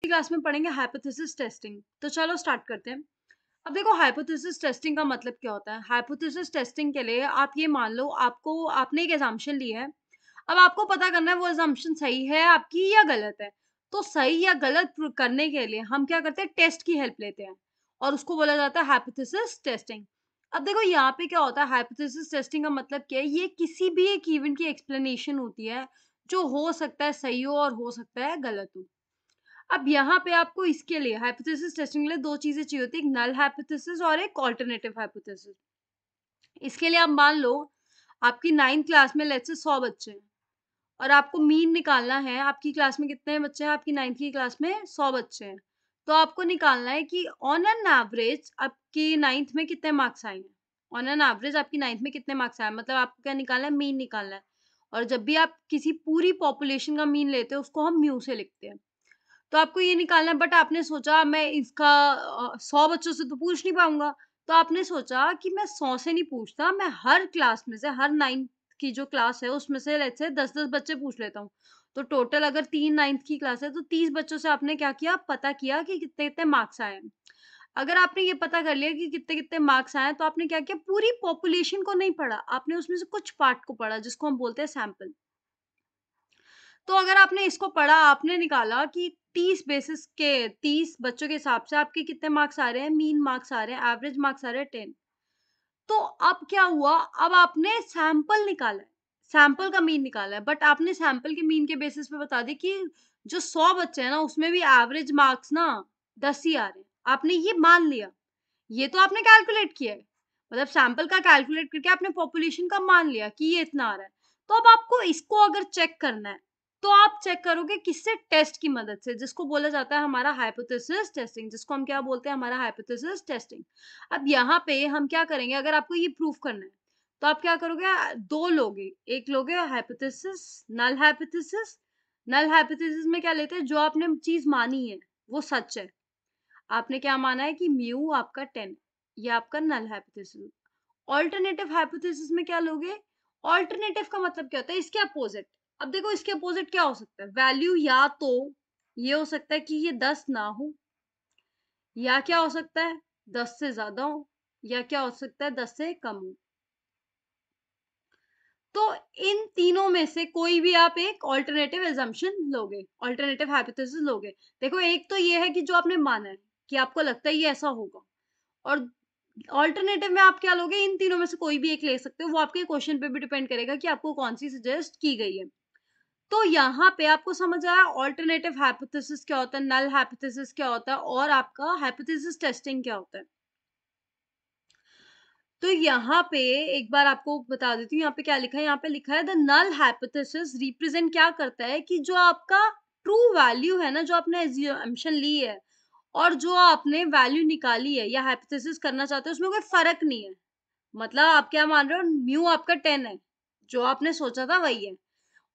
Class में पढ़ेंगे hypothesis testing. तो चलो स्टार्ट करते हैं। अब देखो हाइपोथेसिस टेस्टिंग का मतलब क्या होता है। हाइपोथेसिस टेस्टिंग के लिए आप ये मान लो आपने एक असम्पशन ली है। अब आपको पता करना है वो असम्पशन सही है आपकी या गलत है। तो सही या गलत करने के लिए हम क्या करते हैं, टेस्ट की हेल्प लेते हैं और उसको बोला जाता है हाइपोथेसिस टेस्टिंग। अब देखो यहाँ पे क्या होता है, हाइपोथेसिस टेस्टिंग का मतलब क्या है, ये किसी भी एक इवेंट की एक्सप्लेनेशन होती है जो हो सकता है सही हो और हो सकता है गलत हो। अब यहाँ पे आपको इसके लिए हाइपोथेसिस टेस्टिंग के लिए 2 चीज़ें चाहिए होती है, एक नल हाइपोथेसिस और एक अल्टरनेटिव हाइपोथेसिस। इसके लिए आप मान लो आपकी 9th क्लास में लेट्स से 100 बच्चे हैं और आपको मीन निकालना है, आपकी क्लास में कितने बच्चे हैं, आपकी 9th की क्लास में 100 बच्चे हैं। तो आपको निकालना है कि ऑन एन एवरेज आपकी 9th में कितने मार्क्स आए हैं। ऑन एन एवरेज आपकी 9th में कितने मार्क्स आए हैं, मतलब आपको क्या निकालना है, मीन निकालना है। और जब भी आप किसी पूरी पॉपुलेशन का मीन लेते हैं, उसको हम म्यू से लिखते हैं। तो आपको ये निकालना है, बट आपने सोचा मैं इसका 100 बच्चों से तो पूछ नहीं पाऊँगा। तो आपने सोचा कि मैं 100 से नहीं पूछता, मैं हर क्लास में से, हर 9th की जो क्लास है उसमें से लेट्स से 10-10 बच्चे पूछ लेता हूँ। तो टोटल अगर 3 9th की क्लास है तो 30 बच्चों से आपने क्या किया, पता किया कि कितने-कितने मार्क्स आए हैं। अगर आपने ये पता कर लिया कि कितने-कितने मार्क्स आए हैं, तो आपने क्या किया, पूरी पॉपुलेशन को नहीं पढ़ा, आपने उसमें से कुछ पार्ट को पढ़ा जिसको हम बोलते हैं सैंपल। तो अगर आपने इसको पढ़ा, आपने निकाला कि 30 बच्चों के हिसाब से आपके कितने मार्क्स आ रहे हैं, मीन मार्क्स आ रहे हैं, एवरेज मार्क्स आ रहे हैं 10। तो अब क्या हुआ, अब आपने सैंपल निकाला है, सैंपल का मीन निकाला है, बट आपने सैंपल के मीन के बेसिस पे बता दी कि जो 100 बच्चे हैं ना, उसमें भी एवरेज मार्क्स ना 10 ही आ रहे हैं। आपने ये मान लिया, ये तो आपने कैलकुलेट किया है। मतलब सैंपल का कैलकुलेट करके आपने पॉपुलेशन का मान लिया कि ये इतना आ रहा है। तो अब आपको इसको अगर चेक करना है, तो आप चेक करोगे किससे, टेस्ट की मदद से, जिसको बोला जाता है हमारा हाइपोथेसिस टेस्टिंग, जिसको हम क्या बोलते हैं, हमारा हाइपोथेसिस टेस्टिंग। अब यहाँ पे हम क्या करेंगे, अगर आपको ये प्रूव करना है, तो आप क्या करोगे, 2 लोगे, एक लोगे hypothesis, null hypothesis. Null hypothesis में क्या लेते हैं, जो आपने चीज़ मानी है, वो सच है। आपने क्या माना है कि म्यू आपका 10, ये आपका नल हाइपोथेसिस। अल्टरनेटिव हाइपोथेसिस में क्या लोगे, अल्टरनेटिव का मतलब क्या होता है, इसके अपोजिट। अब देखो इसके अपोजिट क्या हो सकता है, वैल्यू या तो ये हो सकता है कि ये 10 ना हो, या क्या हो सकता है 10 से ज्यादा हो, या क्या हो सकता है 10 से कम हो। तो इन तीनों में से कोई भी आप एक अल्टरनेटिव assumption लोगे, अल्टरनेटिव हाइपोथेसिस लोगे। देखो एक तो ये है कि जो आपने माना है कि आपको लगता है ये ऐसा होगा, और अल्टरनेटिव में आप क्या लोगे, इन तीनों में से कोई भी एक ले सकते हो, वो आपके क्वेश्चन पे भी डिपेंड करेगा कि आपको कौन सी सजेस्ट की गई है। तो यहाँ पे आपको समझ आया अल्टरनेटिव हाइपोथेसिस क्या होता है, नल हाइपोथेसिस क्या होता है, और आपका हाइपोथेसिस टेस्टिंग क्या होता है। तो यहाँ पे एक बार आपको बता देती हूँ, यहाँ पे क्या लिखा है, यहाँ पे लिखा है द नल हाइपोथेसिस रिप्रेजेंट क्या करता है कि जो आपका ट्रू वैल्यू है ना, जो आपने assumption ली है और जो आपने वैल्यू निकाली है या हाइपोथेसिस करना चाहते हो, उसमें कोई फर्क नहीं है। मतलब आप क्या मान रहे हो, म्यू आपका 10 है, जो आपने सोचा था वही है।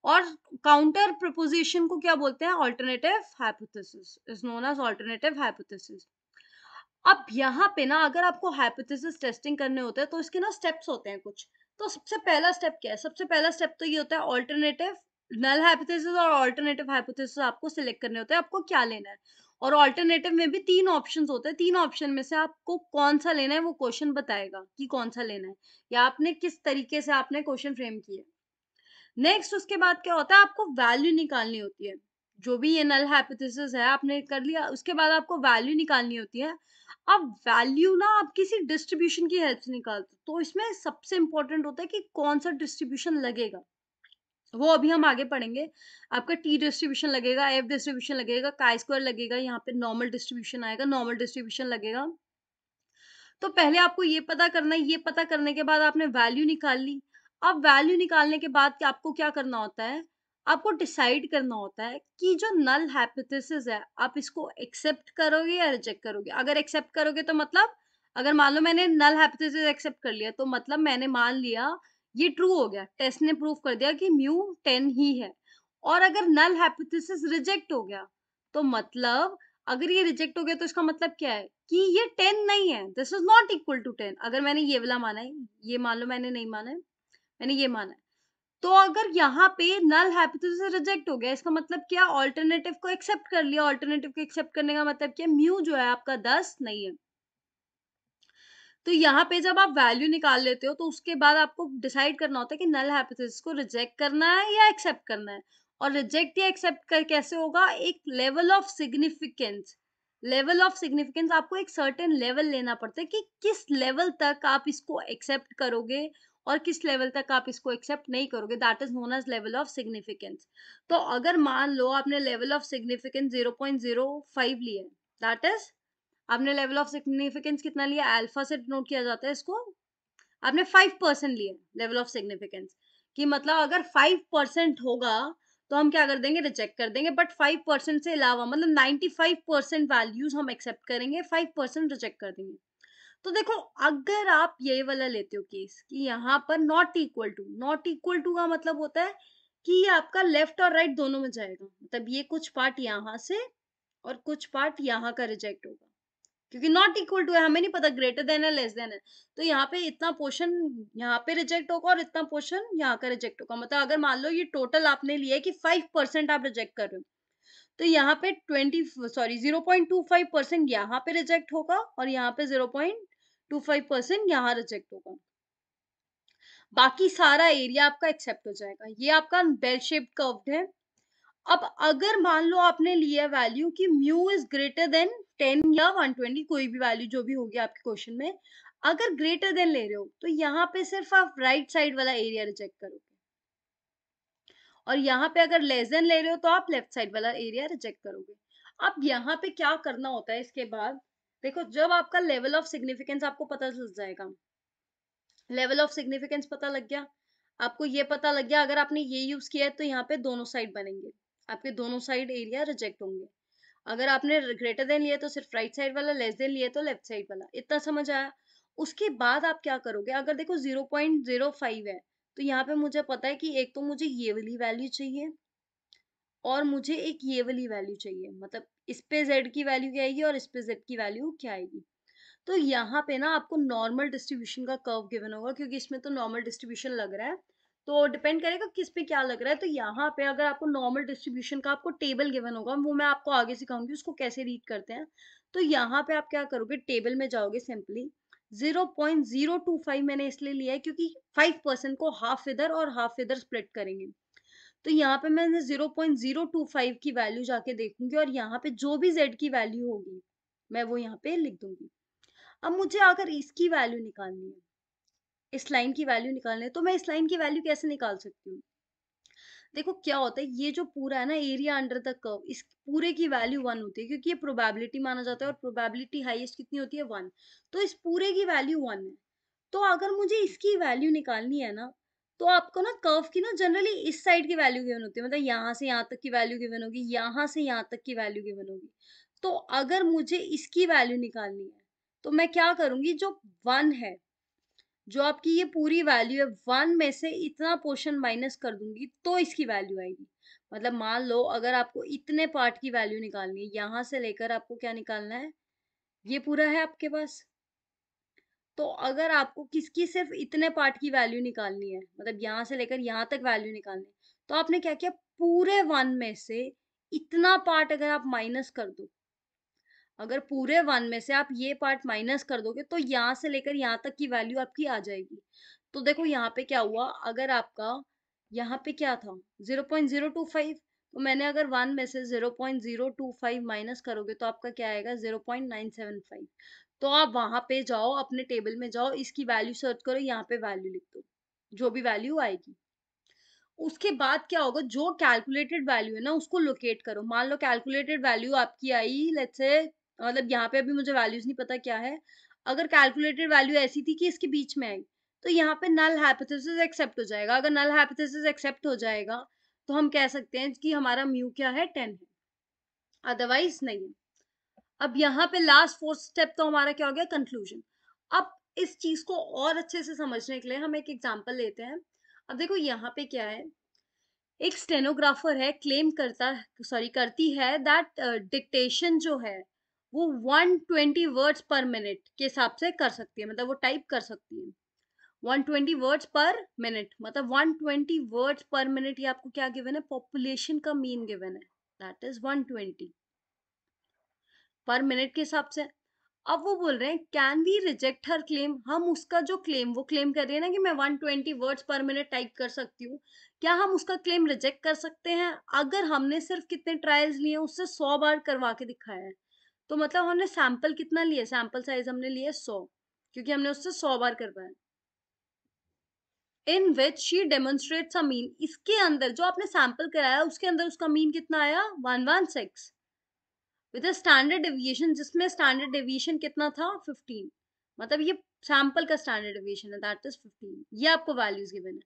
और काउंटर प्रोपोजिशन को क्या बोलते हैं, alternative hypothesis is known as alternative hypothesis. अब यहाँ पे ना अगर आपको हाइपोथेसिस टेस्टिंग करने होते हैं तो इसके ना स्टेप्स होते हैं कुछ। तो सबसे पहला स्टेप क्या है, सबसे पहला स्टेप तो ये होता है अल्टरनेटिव, नल हाइपोथेसिस और अल्टरनेटिव हाइपोथेसिस आपको सिलेक्ट करने होते हैं, आपको क्या लेना है। और अल्टरनेटिव में भी 3 ऑप्शंस होते हैं, 3 ऑप्शन में से आपको कौन सा लेना है वो क्वेश्चन बताएगा कि कौन सा लेना है, या आपने किस तरीके से आपने क्वेश्चन फ्रेम किया। नेक्स्ट उसके बाद क्या होता है, आपको वैल्यू निकालनी होती है। जो भी ये नल हाइपोथेसिस है आपने कर लिया, उसके बाद आपको वैल्यू निकालनी होती है। अब वैल्यू ना आप किसी डिस्ट्रीब्यूशन की हेल्प से निकालते हो, तो इसमें सबसे इंपॉर्टेंट होता है कि कौन सा डिस्ट्रीब्यूशन लगेगा, वो अभी हम आगे पढ़ेंगे। आपका टी डिस्ट्रीब्यूशन लगेगा, एफ डिस्ट्रीब्यूशन लगेगा, काई स्क्वायर लगेगा, यहाँ पे नॉर्मल डिस्ट्रीब्यूशन आएगा, नॉर्मल डिस्ट्रीब्यूशन लगेगा। तो पहले आपको ये पता करना है, ये पता करने के बाद आपने वैल्यू निकाल ली। अब वैल्यू निकालने के बाद कि आपको क्या करना होता है, आपको डिसाइड करना होता है कि जो नल हाइपोथेसिस है, आप इसको एक्सेप्ट करोगे या रिजेक्ट करोगे। अगर एक्सेप्ट करोगे तो मतलब, अगर मान लो मैंने नल हाइपोथेसिस एक्सेप्ट कर लिया, तो मतलब मैंने मान लिया ये ट्रू हो गया, टेस्ट ने प्रूव कर दिया कि म्यू 10 ही है। और अगर नल हाइपोथेसिस रिजेक्ट हो गया, तो मतलब अगर ये रिजेक्ट हो गया तो इसका मतलब क्या है कि ये 10 नहीं है, this is not equal to 10। अगर मैंने ये वाला माना है, ये मान लो मैंने नहीं माना है, मैंने ये माना है, तो अगर यहाँ पे नल हाइपोथेसिस रिजेक्ट हो गया, इसका मतलब क्या, ऑल्टरनेटिव को एक्सेप्ट कर लिया। ऑल्टरनेटिव को एक्सेप्ट करने का मतलब क्या, म्यू जो है आपका 10 नहीं है। तो यहाँ पे जब आप वैल्यू निकाल लेते हो तो उसके बाद आपको डिसाइड करना होता है कि नल हाइपोथेसिस को रिजेक्ट करना है या एक्सेप्ट करना है। और रिजेक्ट या एक्सेप्ट कर कैसे होगा, एक level of significance. Level of significance आपको एक सर्टेन लेवल लेना पड़ता है कि किस लेवल तक आप इसको एक्सेप्ट करोगे और किस लेवल तक आप इसको एक्सेप्ट नहीं करोगे, that is known as level of significance. तो अगर मान लो आपने लेवल ऑफ सिग्निफिकेंस 0.05 लिया, दैट इज आपने लेवल ऑफ सिग्निफिकेंस कितना लिया, अल्फा से डिनोट किया जाता है इसको, आपने 5% लिया लेवल ऑफ सिग्निफिकेंस, कि मतलब अगर 5% होगा तो हम क्या कर देंगे, रिजेक्ट कर देंगे। बट 5% से अलावा मतलब 95% वैल्यूज हम एक्सेप्ट करेंगे, 5% रिजेक्ट कर देंगे। तो देखो, अगर आप ये वाला लेते हो केस कि यहाँ पर not equal to, not equal to का मतलब होता है कि ये आपका लेफ्ट और राइट दोनों में जाएगा, मतलब ये कुछ पार्ट यहाँ से और कुछ पार्ट यहाँ का रिजेक्ट होगा, क्योंकि नॉट इक्वल टू है, हमें नहीं पता ग्रेटर देन है लेस देन है। तो यहाँ पे इतना पोर्शन यहाँ पे रिजेक्ट होगा और इतना पोर्शन यहाँ का रिजेक्ट होगा। मतलब अगर मान लो ये टोटल आपने लिया है कि 5% आप रिजेक्ट कर रहे हो, तो यहाँ पे 0.25% यहाँ पे रिजेक्ट होगा और यहाँ पे 0.25% यहाँ रिजेक्ट होगा। बाकी सारा एरिया आपका एक्सेप्ट हो जाएगा। ये आपका बेल शेप्ड कर्व्ड है। अब अगर मान लो आपने लिया वैल्यू कि म्यू इज ग्रेटर देन 10 या 120, कोई भी वैल्यू जो भी होगी आपके क्वेश्चन में, अगर ग्रेटर देन ले रहे हो तो यहाँ पे सिर्फ आप राइट साइड वाला एरिया रिजेक्ट करोगे, और यहाँ पे अगर लेस देन ले रहे हो तो आप लेफ्ट साइड वाला एरिया रिजेक्ट करोगे। अब यहाँ पे क्या करना होता है इसके बाद, देखो जब आपका लेवल ऑफ सिग्निफिकेंस आपको पता चल जाएगा, लेवल ऑफ सिग्निफिकेंस पता लग गया, आपको ये पता लग गया अगर आपने ये यूज किया है तो यहाँ पे दोनों साइड बनेंगे, आपके दोनों साइड एरिया रिजेक्ट होंगे। अगर आपने ग्रेटर देन लिया तो सिर्फ राइट साइड वाला, लेस देन लिया तो लेफ्ट साइड वाला। इतना समझ आया। उसके बाद आप क्या करोगे, अगर देखो 0.05 है तो यहाँ पे मुझे पता है कि एक तो मुझे ये वाली वैल्यू चाहिए और मुझे एक ये वाली वैल्यू चाहिए, मतलब इस पे z की वैल्यू क्या आएगी और इस पे z की वैल्यू क्या आएगी। तो यहाँ पे ना आपको नॉर्मल डिस्ट्रीब्यूशन का कर्व गिवन होगा, क्योंकि इसमें तो नॉर्मल डिस्ट्रीब्यूशन लग रहा है, तो डिपेंड करेगा किस पे क्या लग रहा है। तो यहाँ पे अगर आपको नॉर्मल डिस्ट्रीब्यूशन का आपको टेबल गिवन होगा, वो मैं आपको आगे सिखाऊंगी उसको कैसे रीड करते हैं। तो यहाँ पे आप क्या करोगे, टेबल में जाओगे, सिंपली 0.025 मैंने इसलिए लिया है क्योंकि 5% को हाफ इधर और हाफ इधर स्प्लिट करेंगे। तो यहाँ पे मैं 0.025 की वैल्यू जाके देखूंगी और यहाँ पे जो भी z की वैल्यू होगी मैं वो यहाँ पे लिख दूंगी। अब मुझे अगर इसकी वैल्यू निकालनी है, इस लाइन की वैल्यू निकालनी है, तो मैं इस लाइन की वैल्यू कैसे निकाल सकती हूँ। देखो क्या होता है, ये जो पूरा है ना एरिया अंडर द कर्व, इस पूरे की वैल्यू 1 होती है, क्योंकि ये प्रोबेबिलिटी माना जाता है और प्रोबेबिलिटी हाईएस्ट कितनी होती है, 1। तो इस पूरे की वैल्यू 1 है। तो अगर मुझे इसकी वैल्यू निकालनी है ना, तो आपको ना कर्व की ना जनरली इस साइड की वैल्यू गिवन होती है, मतलब यहाँ से यहाँ तक की वैल्यू गिवन होगी, यहाँ से यहाँ तक की वैल्यू गिवन होगी। तो अगर मुझे इसकी वैल्यू निकालनी है तो मैं क्या करूंगी, जो 1 है, जो आपकी ये पूरी वैल्यू है, 1 में से इतना पोर्शन माइनस कर दूंगी तो इसकी वैल्यू आएगी। मतलब मान लो अगर आपको इतने पार्ट की वैल्यू निकालनी है, यहाँ से लेकर आपको क्या निकालना है, ये पूरा है आपके पास, तो अगर आपको किसकी सिर्फ इतने पार्ट की वैल्यू निकालनी है, मतलब यहाँ से लेकर यहाँ तक वैल्यू निकालनी है, तो आपने क्या किया, पूरे 1 में से इतना पार्ट अगर आप माइनस कर दो, अगर पूरे 1 में से आप ये पार्ट माइनस कर दोगे तो यहाँ से लेकर यहाँ तक की वैल्यू आपकी आ जाएगी। तो देखो यहाँ पे क्या हुआ, अगर आपका यहाँ पे क्या था 0.025, तो मैंने अगर 1 में से 0.025 माइनस करोगे तो आपका क्या आएगा, 0.975। तो आप वहां पे जाओ, अपने टेबल में जाओ, इसकी वैल्यू सर्च करो, यहाँ पे वैल्यू लिख दो, जो भी वैल्यू आएगी। उसके बाद क्या होगा, जो कैलकुलेटेड वैल्यू है ना उसको लोकेट करो। मान लो कैलकुलेटेड वैल्यू आपकी आई, लेट्स से, मतलब यहाँ पे अभी मुझे वैल्यूज नहीं पता क्या है, अगर कैलकुलेटेड वैल्यू ऐसी थी कि इसके बीच में आई, तो यहाँ पे नल हाइपोथेसिस एक्सेप्ट हो जाएगा। अगर नल हाइपोथेसिस एक्सेप्ट हो जाएगा तो हम कह सकते हैं कि हमारा म्यू क्या है, 10 है, अदरवाइज नहीं है। अब यहाँ पे लास्ट फोर्थ स्टेप तो हमारा क्या हो गया, कंक्लूजन। अब इस चीज को और अच्छे से समझने के लिए हम एक एग्जांपल लेते हैं। अब देखो यहाँ पे क्या है, एक स्टेनोग्राफर है, क्लेम करती है दैट डिक्टेशन जो है वो 120 वर्ड्स पर मिनट के हिसाब से कर सकती है, मतलब वो टाइप कर सकती है। 120 वर्ड्स पर मिनट, मतलब 120 वर्ड्स पर मिनट, ये आपको क्या गिवन है, पॉपुलेशन का मीन गिवन है, दैट इज 120 पर मिनट के हिसाब से। अब वो बोल रहे हैं can we reject her claim, हम उसका जो क्लेम, वो क्लेम कर रही है ना कि मैं 120 वर्ड्स पर मिनट टाइप कर सकती हूँ, क्या हम उसका क्लेम रिजेक्ट कर सकते हैं अगर हमने सिर्फ कितने ट्रायल्स लिए, उससे 100 बार करवा के दिखाया है। तो मतलब हमने सैंपल कितना लिया, सैंपल साइज हमने लिया 100, क्योंकि हमने उससे 100 बार करवाया। In which she demonstrates a mean, इसके अंदर जो आपने सैंपल कराया उसके अंदर उसका मीन कितना आया, 116 विद स्टैंडर्ड डेविएशन, जिसमें स्टैंडर्ड डेविएशन कितना था, 15, मतलब ये सैंपल का स्टैंडर्ड डेविएशन है, दैट इज 15, ये आपको वैल्यूज गिवन है।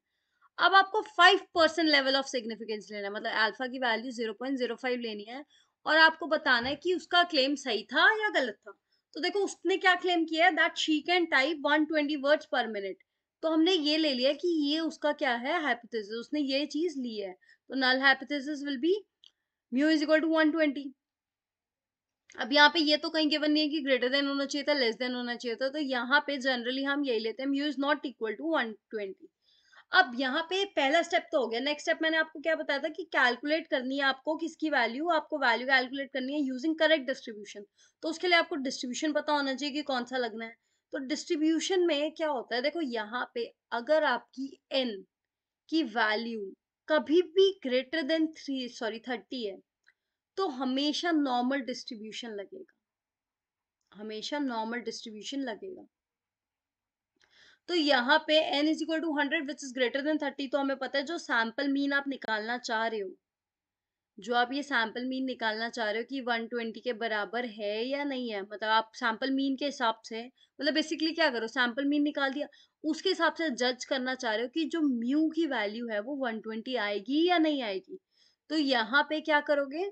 अब आपको 5% लेवल ऑफ सिग्निफिकेंस लेना है, मतलब अल्फा की वैल्यू 0.05 लेनी है, और आपको बताना है कि उसका क्लेम सही था या गलत था। तो देखो उसने क्या क्लेम किया है, that she can type 120 words पर मिनट, तो हमने ये ले लिया कि ये उसका क्या है, हाइपोथेसिस, उसने ये चीज ली है, तो null hypothesis will be mu is equal to 120। अब यहाँ पे ये तो कहीं गिवन नहीं है कि ग्रेटर देन होना चाहिए था, लेस देन होना चाहिए था, तो यहाँ पे जनरली हम यही लेते हैं, mu is not equal to 120। अब यहाँ पे पहला स्टेप तो हो गया, नेक्स्ट स्टेप मैंने आपको क्या बताया था कि कैलकुलेट करनी है आपको किसकी वैल्यू, आपको वैल्यू कैलकुलेट करनी है यूजिंग करेक्ट डिस्ट्रीब्यूशन। तो उसके लिए आपको डिस्ट्रीब्यूशन पता होना चाहिए कि कौन सा लगना है। तो डिस्ट्रीब्यूशन में क्या होता है, देखो यहाँ पे अगर आपकी n की वैल्यू कभी भी ग्रेटर देन 30 है, तो हमेशा नॉर्मल डिस्ट्रीब्यूशन लगेगा, हमेशा नॉर्मल डिस्ट्रीब्यूशन लगेगा। तो यहाँ पे n is equal to 100 which is greater than 30, तो हमें पता है जो सैंपल मीन आप निकालना चाह रहे हो, जो आप ये सैंपल मीन निकालना चाह रहे हो कि 120 के बराबर है या नहीं है, मतलब आप सैंपल मीन के हिसाब से, मतलब बेसिकली क्या करो, सैंपल मीन निकाल दिया, उसके हिसाब से जज करना चाह रहे हो कि जो म्यू की वैल्यू है वो 120 आएगी या नहीं आएगी। तो यहाँ पे क्या करोगे,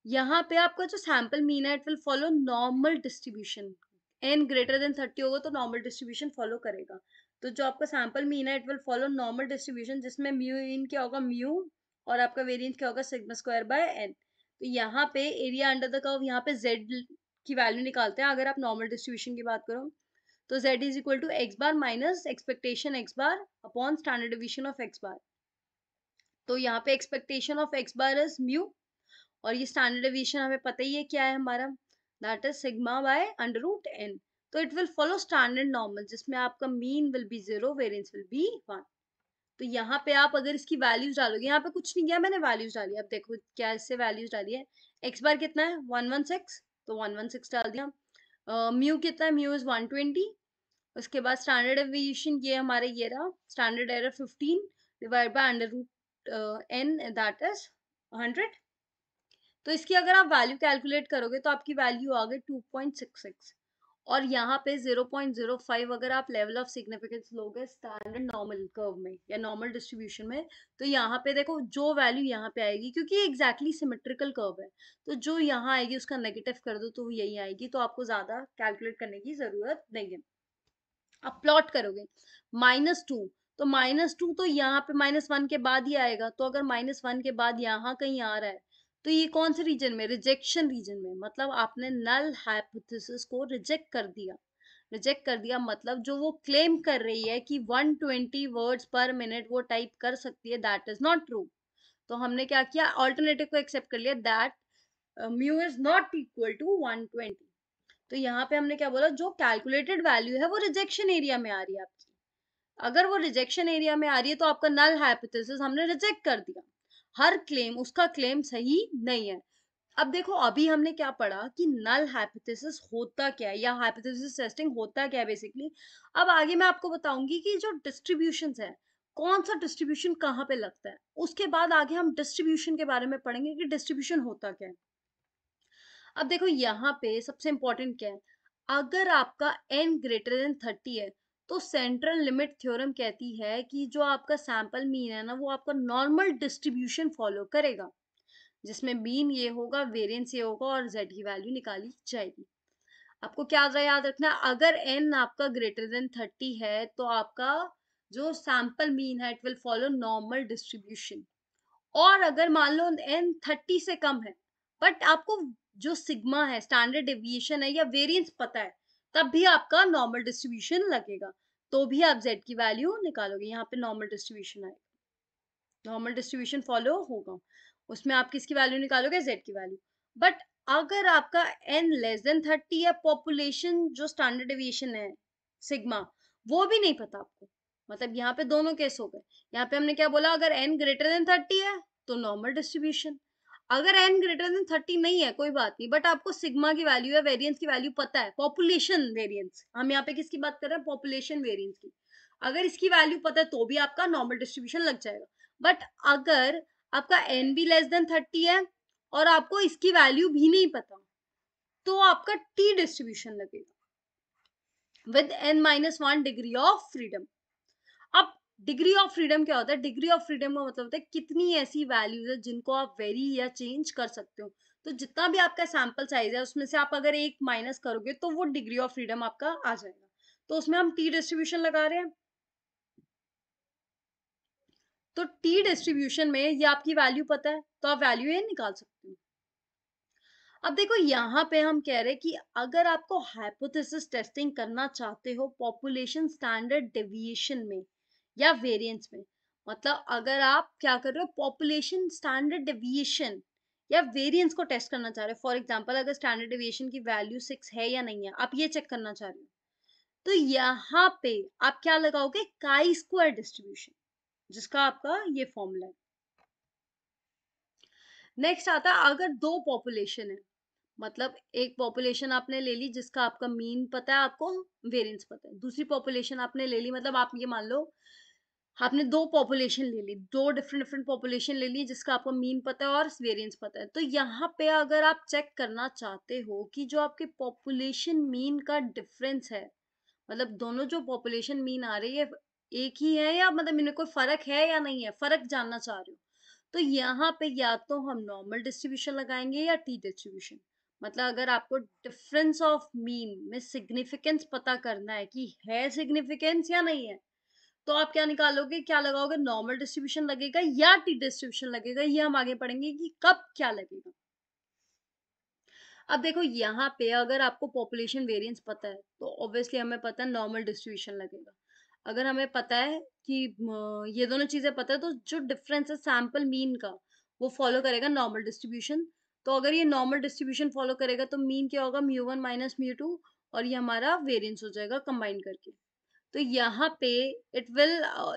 यहाँ पे आपका जो सैंपल मीन है it will follow normal distribution, N greater than 30 होगा तो नॉर्मल डिस्ट्रीब्यूशन फॉलो करेगा। तो जो आपका सैंपल मीन है it will follow normal distribution, जिसमें म्यू इन क्या होगा, म्यू, और आपका वेरिएंस क्या होगा, सिग्मा स्क्वायर बाय एन। तो यहाँ पे एरिया अंडर द कर्व, यहाँ पे जेड की वैल्यू निकालते हैं अगर आप नॉर्मल डिस्ट्रीब्यूशन की बात करो, तो z is equal to X bar minus expectation X bar upon standard division of X bar. तो यहाँ पे expectation of X bar is mu, और ये स्टैंडर्ड डेविएशन हमें पता ही है क्या है हमारा, that is sigma by under root N. तो it will follow standard normal, जिसमें आपका mean will be 0, variance will be 1। तो यहाँ पे आप अगर इसकी वैल्यूज डालोगे, यहाँ पे कुछ नहीं किया मैंने, वैल्यूज डाली, अब देखो क्या इससे वैल्यूज डाली है, एक्स बार कितना है 116, तो 116 डाल दिया, म्यू कितना है, म्यू इज 120, उसके बाद स्टैंडर्ड डेविएशन ये हमारे ये रहा, standard error 15 divide by under root N, that is 100। तो इसकी अगर आप वैल्यू कैलकुलेट करोगे तो आपकी वैल्यू आ गई 2.66, और यहाँ पे 0.05 अगर आप लेवल ऑफ सिग्निफिकेंस लोगे स्टैंडर्ड नॉर्मल कर्व में या नॉर्मल डिस्ट्रीब्यूशन में, तो यहाँ पे देखो जो वैल्यू यहाँ पे आएगी, क्योंकि ये एग्जैक्टली सिमेट्रिकल कर्व है, तो जो यहाँ आएगी उसका नेगेटिव कर दो तो यही आएगी, तो आपको ज्यादा कैलकुलेट करने की जरूरत नहीं है। अब प्लॉट करोगे -2, तो -2 तो यहाँ पे -1 के बाद ही आएगा, तो अगर -1 के बाद यहाँ कहीं आ रहा है, तो ये कौन से रीजन में, रिजेक्शन रीजन में, मतलब आपने नल हाइपोथेसिस को रिजेक्ट कर दिया। रिजेक्ट कर दिया मतलब जो वो क्लेम कर रही है कि 120 वर्ड्स पर मिनट वो टाइप कर सकती है, दैट इज नॉट ट्रू। तो हमने क्या किया, ऑल्टरनेटिव को एक्सेप्ट कर लिया, that mu is not equal to 120। तो यहाँ पे हमने क्या बोला, जो कैलकुलेटेड वैल्यू है वो रिजेक्शन एरिया में आ रही है आपकी, अगर वो रिजेक्शन एरिया में आ रही है तो आपका नल हाइपोथेसिस हमने रिजेक्ट कर दिया, हर क्लेम, उसका क्लेम सही नहीं है। अब देखो अभी हमने क्या पढ़ा कि नल हाइपोथेसिस होता क्या है या हाइपोथेसिस टेस्टिंग होता क्या है बेसिकली। अब आगे मैं आपको बताऊंगी कि जो डिस्ट्रीब्यूशन है, कौन सा डिस्ट्रीब्यूशन कहाँ पे लगता है, उसके बाद आगे हम डिस्ट्रीब्यूशन के बारे में पढ़ेंगे कि डिस्ट्रीब्यूशन होता क्या है। अब देखो यहाँ पे सबसे इंपॉर्टेंट क्या है, अगर आपका n ग्रेटर देन 30 है, तो सेंट्रल लिमिट थ्योरम कहती है कि जो आपका सैंपल मीन है ना वो आपका नॉर्मल डिस्ट्रीब्यूशन फॉलो करेगा, जिसमें मीन ये होगा, वेरिएंस ये होगा, और z की वैल्यू निकाली जाएगी। आपको क्या याद रखना है, अगर n आपका ग्रेटर देन 30 है तो आपका जो सैंपल मीन है it will follow normal distribution, और अगर मान लो n 30 से कम है बट आपको जो सिग्मा है, स्टैंडर्ड डेविएशन है या वेरिएंस पता है, तब भी आपका नॉर्मल डिस्ट्रीब्यूशन लगेगा। तो भी आप z की वैल्यू निकालोगे। यहाँ पे नॉर्मल डिस्ट्रीब्यूशन आएगा, नॉर्मल डिस्ट्रीब्यूशन फॉलो होगा, उसमें आप किसकी वैल्यू निकालोगे, z की वैल्यू। बट अगर आपका n लेस देन 30 है, पॉपुलेशन जो स्टैंडर्ड डेविएशन है सिग्मा, वो भी नहीं पता आपको, मतलब यहाँ पे दोनों केस हो गए। यहाँ पे हमने क्या बोला, अगर n ग्रेटर देन 30 है तो नॉर्मल डिस्ट्रीब्यूशन, अगर n ग्रेटर देन 30 नहीं है कोई बात नहीं, बट आपको सिग्मा की वैल्यू या वेरिएंस की वैल्यू पता है, पॉपुलेशन वेरिएंस, हम यहाँ पे किसकी बात कर रहे हैं, पॉपुलेशन वेरिएंस की, अगर इसकी वैल्यू पता है तो भी आपका नॉर्मल डिस्ट्रीब्यूशन लग जाएगा। बट अगर आपका n भी लेस देन 30 है और आपको इसकी वैल्यू भी नहीं पता, तो आपका t डिस्ट्रीब्यूशन लगेगा with n-1 degree of freedom. अब डिग्री ऑफ फ्रीडम क्या होता है, डिग्री ऑफ फ्रीडम का मतलब होता है कितनी ऐसी वैल्यूज है जिनको आप वेरी या चेंज कर सकते हो। तो जितना भी आपका सैंपल साइज है उसमें से आप अगर एक माइनस करोगे तो वो डिग्री ऑफ फ्रीडम आपका आ जाएगा, तो उसमें हम टी डिस्ट्रीब्यूशन लगा रहे हैं। तो टी डिस्ट्रीब्यूशन में ये आपकी वैल्यू पता है तो आप वैल्यू ये निकाल सकते हो। अब देखो यहाँ पे हम कह रहे हैं कि अगर आपको हाइपोथेसिस टेस्टिंग करना चाहते हो पॉपुलेशन स्टैंडर्ड डेविएशन में या वेरिएंस में, मतलब अगर आप क्या कर रहे हो, पॉपुलेशन स्टैंडर्ड डेविएशन या वेरिएंस को टेस्ट करना चाह रहे हो, फॉर एग्जांपल अगर स्टैंडर्ड डेविएशन की वैल्यू 6 है या नहीं है, आप ये चेक करना चाह रहे हो, तो यहाँ पे आप क्या लगाओगे, काई स्क्वायर डिस्ट्रीब्यूशन, जिसका आपका ये फॉर्मूला है। नेक्स्ट आता है अगर दो पॉपुलेशन है, मतलब एक पॉपुलेशन आपने ले ली जिसका आपका मीन पता है, आपको वेरिएंस पता है, दूसरी पॉपुलेशन आपने ले ली, मतलब आप ये मान लो आपने दो पॉपुलेशन ले ली, दो डिफरेंट डिफरेंट पॉपुलेशन ले ली जिसका आपको मीन पता है और वेरिएंस पता है। तो यहाँ पे अगर आप चेक करना चाहते हो कि जो आपके पॉपुलेशन मीन का डिफरेंस है, मतलब दोनों जो पॉपुलेशन मीन आ रही है एक ही है या मतलब इनमें कोई फर्क है या नहीं है, फर्क जानना चाह रहे हो, तो यहाँ पे या तो हम नॉर्मल डिस्ट्रीब्यूशन लगाएंगे या टी डिस्ट्रीब्यूशन। मतलब अगर आपको डिफरेंस ऑफ मीन में सिग्निफिकेंस पता करना है कि है सिग्निफिकेंस या नहीं है, तो आप क्या निकालोगे, क्या लगाओगे, नॉर्मल डिस्ट्रीब्यूशन लगेगा या टी डिस्ट्रीब्यूशन लगेगा, ये हम आगे पढ़ेंगे कि कब क्या लगेगा। अब देखो यहाँ पे अगर आपको पॉपुलेशन वेरिएंस पता है तो ऑब्वियसली हमें पता है नॉर्मल डिस्ट्रीब्यूशन लगेगा। अगर हमें पता है कि ये दोनों चीजें पता है तो जो डिफरेंस है सैंपल मीन का वो फॉलो करेगा नॉर्मल डिस्ट्रीब्यूशन। तो अगर ये नॉर्मल डिस्ट्रीब्यूशन फॉलो करेगा तो मीन क्या होगा, म्यू 1 माइनस म्यू 2, और ये हमारा वेरिएंस हो जाएगा कंबाइन करके। तो यहाँ पे इट विल,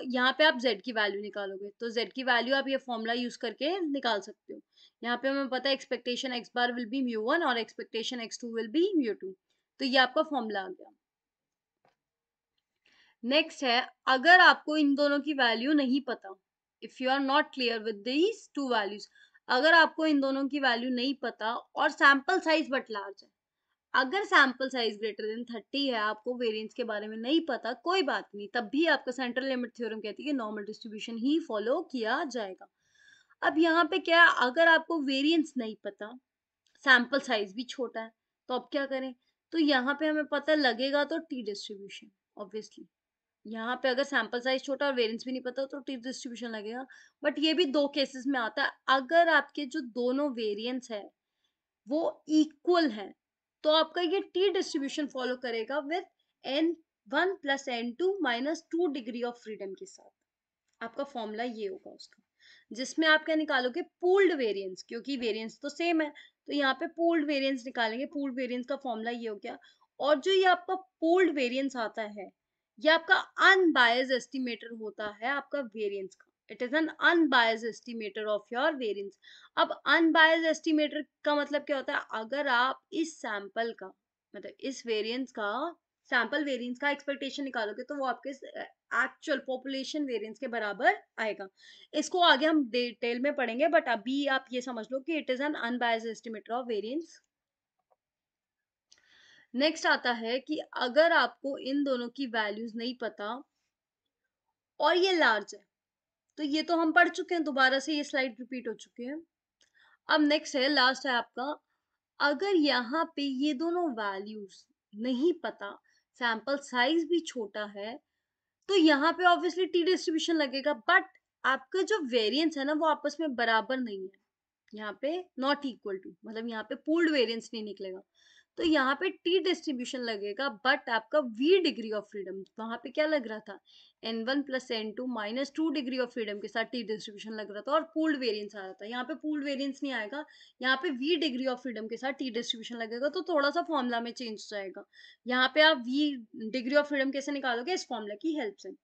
यहाँ पे आप z की वैल्यू निकालोगे तो z की वैल्यू आप ये फॉर्मूला यूज करके निकाल सकते हो। यहाँ पे हमें पता है expectation x bar will be mu 1 और expectation x2 will be mu 2, तो ये आपका फॉर्मूला आ गया। नेक्स्ट है अगर आपको इन दोनों की वैल्यू नहीं पता, if you are not clear with these two values, अगर आपको इन दोनों की वैल्यू नहीं पता और सैंपल साइज बट लार्ज है, अगर सैंपल साइज ग्रेटर देन 30 है, आपको वेरिएंस के बारे में नहीं पता, कोई बात नहीं, तब भी आपका सेंट्रल लिमिट थ्योरम कहती है कि नॉर्मल डिस्ट्रीब्यूशन ही फॉलो किया जाएगा। अब यहाँ पे क्या है, अगर आपको वेरिएंस नहीं पता, सैंपल साइज भी छोटा है, तो अब क्या करें, तो यहाँ पे हमें पता लगेगा तो टी डिस्ट्रीब्यूशन, ऑब्वियसली यहाँ पे अगर सैंपल साइज छोटा और वेरिएंस भी नहीं पता तो टी डिस्ट्रीब्यूशन लगेगा। बट ये भी दो केसेस में आता है, अगर आपके जो दोनों वेरिएंस है वो इक्वल है तो आपका ये टी डिस्ट्रीब्यूशन फॉलो करेगा with n1 plus n2 minus 2 degree of freedom के साथ। आपका फॉर्मूला ये होगा उसका, जिसमें आप क्या निकालोगे, पूल्ड वेरिएंस, क्योंकि वेरिएंस तो सेम है तो यहाँ पे पूल्ड वेरिएंस निकालेंगे। पूल्ड वेरिएंस का फॉर्मूला ये हो गया, और जो ये आपका पूल्ड वेरिएंस आता है ये आपका अनबायस्ड एस्टिमेटर होता है आपका वेरिएंस का, it is an unbiased estimator of your variance. अब अनबायस्ड एस्टिमेटर का मतलब क्या होता है, अगर आप इस सैंपल का मतलब इस वेरिएंस का सैंपल वेरिएंस का एक्सपेक्टेशन निकालोगे तो वो आपके एक्चुअल पॉपुलेशन वेरिएंस के बराबर आएगा। इसको आगे हम डिटेल में पढ़ेंगे, बट अभी आप ये समझ लो कि it is an unbiased estimator of variance. Next आता है कि अगर आपको इन दोनों की वैल्यूज नहीं पता और ये लार्ज है, तो ये तो हम पढ़ चुके हैं, दोबारा से ये स्लाइड रिपीट हो चुकी है। अब नेक्स्ट है, लास्ट है आपका, अगर यहाँ पे ये दोनों वैल्यूज नहीं पता, सैंपल साइज भी छोटा है, तो यहाँ पे ऑब्वियसली टी डिस्ट्रीब्यूशन लगेगा, बट आपका जो वेरिएंस है ना वो आपस में बराबर नहीं है, यहाँ पे नॉट इक्वल टू, मतलब यहाँ पे पूल्ड वेरिएंस नहीं निकलेगा। तो यहाँ पे टी डिस्ट्रीब्यूशन लगेगा, बट आपका वी डिग्री ऑफ फ्रीडम वहां पे क्या लग रहा था, n1 plus n2 minus 2 degree of freedom के साथ टी डिस्ट्रीब्यूशन लग रहा था और पूल्ड वेरिएंस आ रहा था। यहाँ पे पूल्ड वेरिएंस नहीं आएगा, यहाँ पे वी डिग्री ऑफ फ्रीडम के साथ टी डिस्ट्रीब्यूशन लगेगा, तो थोड़ा सा फॉर्मूला में चेंज हो जाएगा। यहाँ पे आप वी डिग्री ऑफ फ्रीडम कैसे निकालोगे, इस फॉर्मूला की हेल्प से।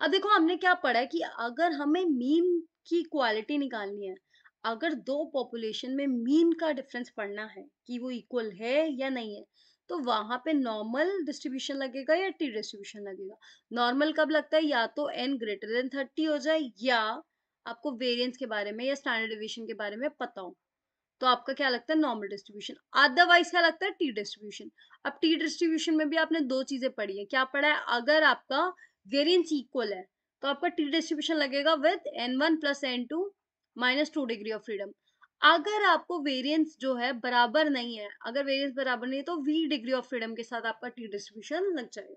अब देखो हमने क्या पढ़ा है कि अगर हमें मीन की क्वालिटी निकालनी है, अगर दो पॉपुलेशन में मीन का डिफरेंस पढ़ना है कि वो इक्वल है या नहीं है, तो वहां पे नॉर्मल डिस्ट्रीब्यूशन लगेगा या टी डिस्ट्रीब्यूशन लगेगा। नॉर्मल कब लगता है, या तो n ग्रेटर देन 30 हो जाए, या आपको वेरिएंस के बारे में या स्टैंडर्ड डिविएशन के बारे में पता हो, तो आपका क्या लगता है, नॉर्मल डिस्ट्रीब्यूशन। अदरवाइज क्या लगता है, टी डिस्ट्रीब्यूशन। अब टी डिस्ट्रीब्यूशन में भी आपने दो चीजें पढ़ी है, क्या पढ़ा है, अगर आपका वेरिएंस इक्वल है तो आपका टी डिस्ट्रीब्यूशन लगेगा with n1 plus n2 minus 2 degree of freedom. अगर आपको वेरिएंस जो है बराबर नहीं है, अगर वेरिएंस बराबर नहीं है, तो v डिग्री ऑफ फ्रीडम के साथ आपका टी डिस्ट्रीब्यूशन लग जाएगा।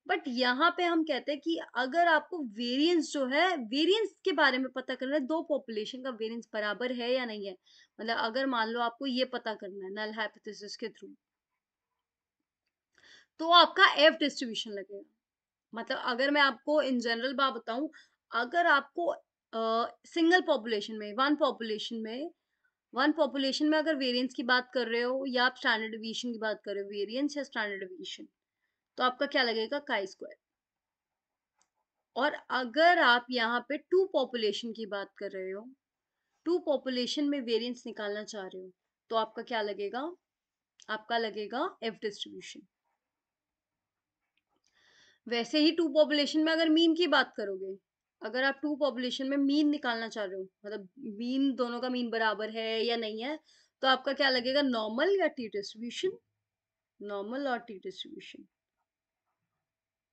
बट यहाँ पे हम कहते हैं कि अगर आपको वेरिएंस जो है, वेरिएंस के बारे में पता करना है, दो पॉपुलेशन का वेरिएंस बराबर है या नहीं है, मतलब अगर मान लो आपको ये पता करना है नल हाइपोथेसिस के थ्रू, तो आपका एफ डिस्ट्रीब्यूशन लगेगा। मतलब अगर मैं आपको इन जनरल बात बताऊं, अगर आपको सिंगल पॉपुलेशन में, वन पॉपुलेशन में अगर वेरिएंस की बात कर रहे हो या आप स्टैंडर्ड डिवीएशन की बात कर रहे हो, वेरिएंस या स्टैंडर्ड डिवीएशन, तो आपका क्या लगेगा, काई स्क्वायर। और अगर आप यहाँ पे टू पॉपुलेशन की बात कर रहे हो, टू पॉपुलेशन में वेरिएंस निकालना चाह रहे हो, तो आपका क्या लगेगा, आपका लगेगा एफ डिस्ट्रीब्यूशन। वैसे ही टू पॉपुलेशन में अगर मीन की बात करोगे, अगर आप टू पॉपुलेशन में मीन निकालना चाह रहे हो, मतलब मीन, दोनों का मीन बराबर है या नहीं है, तो आपका क्या लगेगा, नॉर्मल या टी डिस्ट्रीब्यूशन, नॉर्मल और टी डिस्ट्रीब्यूशन।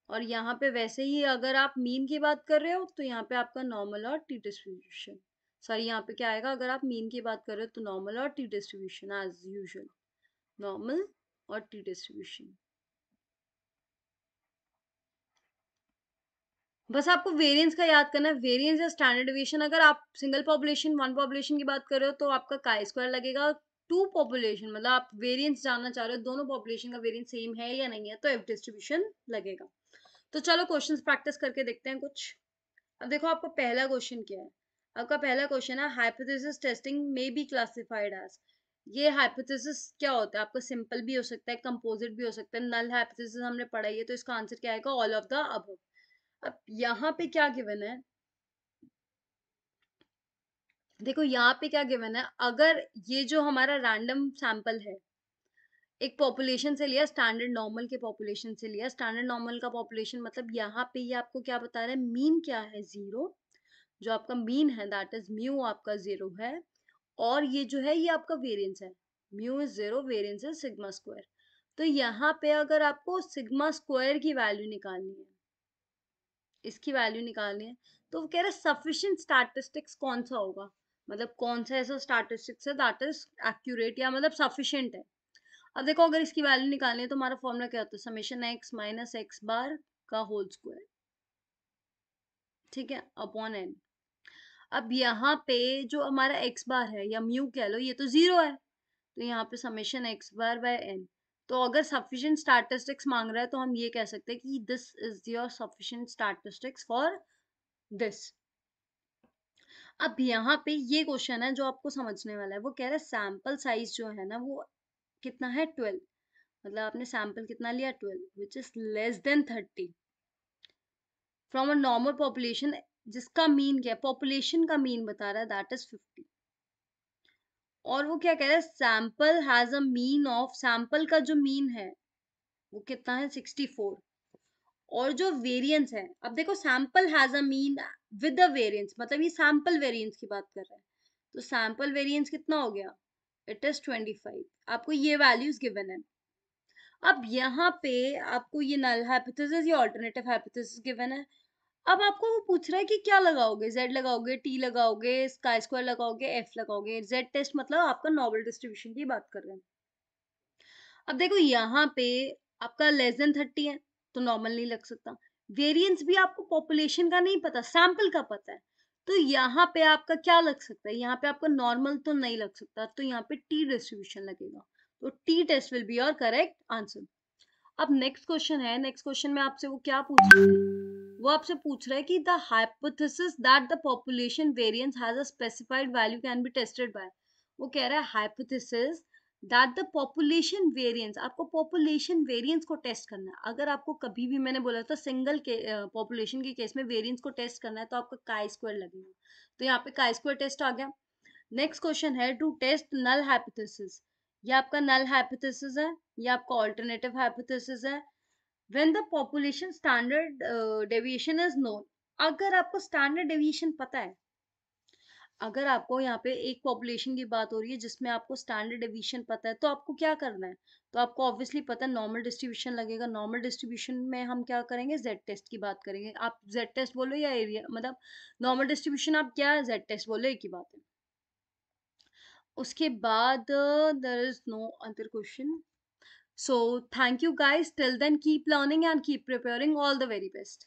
और यहाँ पे वैसे ही अगर आप मीन की बात कर रहे हो, तो यहाँ पे आपका नॉर्मल और टी डिस्ट्रीब्यूशन, सॉरी यहाँ पे क्या आएगा, अगर आप मीन की बात कर रहे हो तो नॉर्मल और T distribution as usual, normal और टी डिस्ट्रीब्यूशन। बस आपको वेरिएंस का याद करना है, वेरिएंस या स्टैंडर्ड डिविएशन। अगर आप सिंगल पॉपुलेशन, वन पॉपुलेशन की बात कर रहे हो, तो आपका काई स्क्वायर लगेगा। टू पॉपुलेशन मतलब आप वेरिएंस जानना चाह रहे हो, दोनों पॉपुलेशन का वेरिएंस सेम है या नहीं है, तो एफ डिस्ट्रीब्यूशन लगेगा। तो चलो क्वेश्चंस प्रैक्टिस करके देखते हैं कुछ। अब देखो आपका पहला क्वेश्चन क्या है, आपका पहला क्वेश्चन है हाइपोथेसिस टेस्टिंग में बी क्लासिफाइड एज। ये हाइपोथेसिस क्या होता है, आपका सिंपल भी हो सकता है, कंपोजिट भी हो सकता है, नल हाइपोथेसिस हमने पढ़ा है, तो इसका आंसर क्या आएगा, ऑल ऑफ द अबव। अब यहाँ पे क्या गिवन है, देखो यहाँ पे क्या गिवन है, अगर ये जो हमारा रैंडम सैंपल है, एक पॉपुलेशन से लिया, स्टैंडर्ड नॉर्मल के पॉपुलेशन से लिया, स्टैंडर्ड नॉर्मल का पॉपुलेशन मतलब यहाँ पे ये आपको क्या बता रहा है, मीन क्या है, जीरो। जो आपका मीन है दैट इज म्यू, आपका जीरो है। और ये जो है ये आपका वेरिएंस है, mu is zero, variance is sigma square. तो यहाँ पे अगर आपको सिग्मा स्क्वायर की वैल्यू निकालनी है, इसकी वैल्यू निकालनी है, तो वो कह रहे सफिशिएंट स्टैटिस्टिक्स कौन सा होगा, मतलब कौन सा ऐसा स्टैटिस्टिक्स है दैट इज एक्यूरेट या मतलब सफिशिएंट है। अब देखो अगर इसकी वैल्यू निकालनी है, तो हमारा फॉर्मूला क्या होता है, समेशन एक्स माइनस एक्स बार का होल स्क्वायर, ठीक है, अपॉन एन। अब यहाँ पे जो हमारा एक्स बार है या म्यू कह लो, ये तो जीरो है, तो यहाँ पे समेशन एक्स बार बाय एन। तो अगर सफिशिएंट स्टैटिस्टिक्स मांग रहा है, तो हम ये कह सकते हैं कि this is your sufficient statistics for this. अब यहाँ पे ये क्वेश्चन है जो आपको समझने वाला है, वो कह रहा है सैंपल साइज जो है ना वो कितना है, 12। मतलब आपने सैंपल कितना लिया, 12, which is less than 30 from a normal population, जिसका मीन क्या है, पॉपुलेशन का मीन बता रहा है दैट इज 50। और वो क्या कह रहा है, sample has a mean of, sample का जो मीन है वो कितना है, 64। और जो वेरिएंस है, अब देखो sample has a mean with the variance, मतलब ये सैंपल वेरिएंस की बात कर रहा है, तो सैंपल वेरिएंस कितना हो गया, इट इज 25। आपको ये वैल्यूज गिवन है। अब यहाँ पे आपको ये नल हाइपोथेसिस या अल्टरनेटिव हाइपोथेसिस गिवन है। अब आपको वो पूछ रहा है कि क्या लगाओगे, z लगाओगे, t लगाओगे, स्काई स्क्वायर लगाओगे, f लगाओगे। z टेस्ट मतलब आपका नॉर्मल डिस्ट्रीब्यूशन की बात कर रहे हैं। अब देखो यहाँ पे आपका लेस देन 30 है, तो नॉर्मल नहीं लग सकता। वेरिएंस भी आपको पॉपुलेशन का नहीं पता, सैंपल का पता है, तो यहाँ पे आपका क्या लग सकता है? यहाँ पे आपका नॉर्मल तो नहीं लग सकता, तो यहाँ पे टी डिस्ट्रीब्यूशन लगेगा। तो T test will be your correct answer. अब नेक्स्ट क्वेश्चन है, नेक्स्ट क्वेश्चन में आपसे वो क्या पूछ रहा है, वो आपसे पूछ रहा है कि the hypothesis that the population variance has a specified value can be tested by. वो कह रहा है hypothesis that the population variance, आपको पॉपुलेशन वेरिएंस को टेस्ट करना है। अगर आपको कभी भी मैंने बोला था सिंगल के पॉपुलेशन के केस में वेरिएंस को टेस्ट करना है तो आपका काई स्क्वायर लगेगा। तो यहाँ पे काई स्क्वायर टेस्ट आ गया। नेक्स्ट क्वेश्चन है टू टेस्ट नल हाइपोथेसिस। ये आपका नल हाइपोथेसिस है, ये आपका ऑल्टरनेटिव हाइपोथेसिस है। When the population standard deviation is known, अगर आपको स्टैंडर्ड डेविएशन पता है, अगर आपको यहाँ पे एक पॉपुलेशन की बात हो रही है जिसमें आपको स्टैंडर्ड डेविएशन पता है, तो आपको क्या करना है? तो आपको ऑब्वियसली पता है नॉर्मल डिस्ट्रीब्यूशन लगेगा। नॉर्मल डिस्ट्रीब्यूशन में हम क्या करेंगे? जेड टेस्ट की बात करेंगे। आप जेड टेस्ट बोलो या एरिया, मतलब नॉर्मल डिस्ट्रीब्यूशन आप क्या जेड टेस्ट बोलो, एक ही बात है। उसके बाद there is no other question. So thank you guys. Till then, keep learning and keep preparing. All the very best.